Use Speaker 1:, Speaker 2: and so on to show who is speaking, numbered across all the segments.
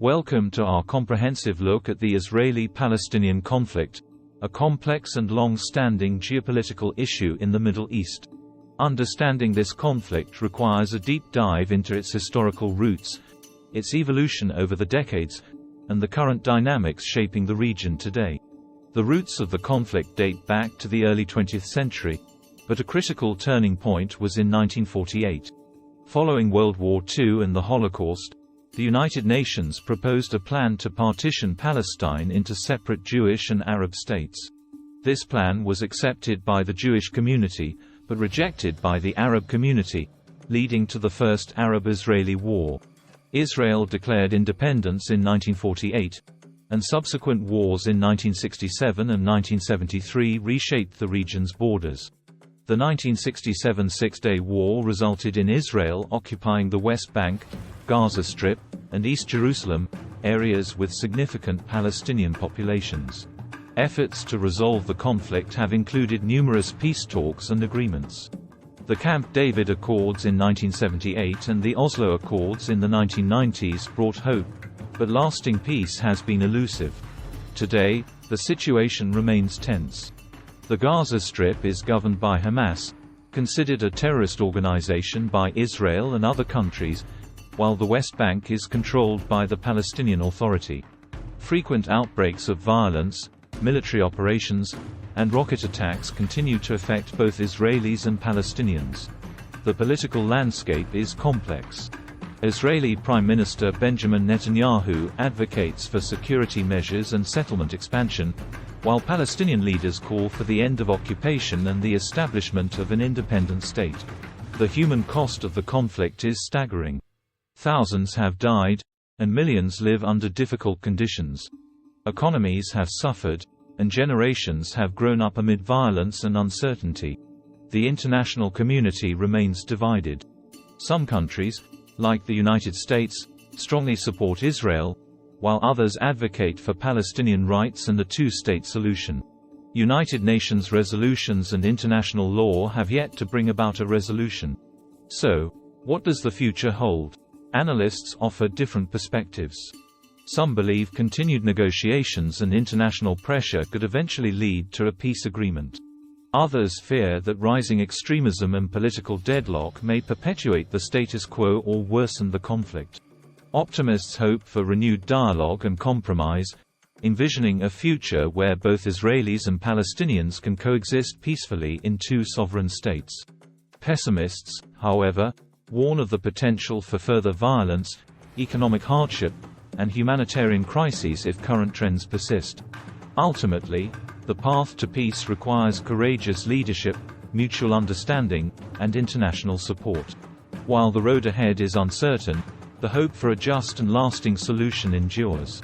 Speaker 1: Welcome to our comprehensive look at the Israeli-Palestinian conflict, a complex and long-standing geopolitical issue in the Middle East. Understanding this conflict requires a deep dive into its historical roots, its evolution over the decades, and the current dynamics shaping the region today. The roots of the conflict date back to the early 20th century, but a critical turning point was in 1948. Following World War II and the Holocaust, the United Nations proposed a plan to partition Palestine into separate Jewish and Arab states. This plan was accepted by the Jewish community, but rejected by the Arab community, leading to the First Arab-Israeli War. Israel declared independence in 1948, and subsequent wars in 1967 and 1973 reshaped the region's borders. The 1967 Six-Day War resulted in Israel occupying the West Bank, Gaza Strip, and East Jerusalem, areas with significant Palestinian populations. Efforts to resolve the conflict have included numerous peace talks and agreements. The Camp David Accords in 1978 and the Oslo Accords in the 1990s brought hope, but lasting peace has been elusive. Today, the situation remains tense. The Gaza Strip is governed by Hamas, considered a terrorist organization by Israel and other countries, while the West Bank is controlled by the Palestinian Authority. Frequent outbreaks of violence, military operations, and rocket attacks continue to affect both Israelis and Palestinians. The political landscape is complex. Israeli Prime Minister Benjamin Netanyahu advocates for security measures and settlement expansion, while Palestinian leaders call for the end of occupation and the establishment of an independent state. The human cost of the conflict is staggering. Thousands have died, and millions live under difficult conditions. Economies have suffered, and generations have grown up amid violence and uncertainty. The international community remains divided. Some countries, like the United States, strongly support Israel, while others advocate for Palestinian rights and a two-state solution. United Nations resolutions and international law have yet to bring about a resolution. So, what does the future hold? Analysts offer different perspectives. Some believe continued negotiations and international pressure could eventually lead to a peace agreement. Others fear that rising extremism and political deadlock may perpetuate the status quo or worsen the conflict. Optimists hope for renewed dialogue and compromise, envisioning a future where both Israelis and Palestinians can coexist peacefully in two sovereign states. Pessimists, however, warn of the potential for further violence, economic hardship, and humanitarian crises if current trends persist. Ultimately, the path to peace requires courageous leadership, mutual understanding, and international support. While the road ahead is uncertain, the hope for a just and lasting solution endures.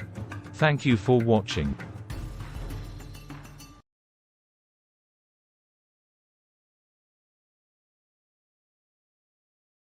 Speaker 1: Thank you for watching.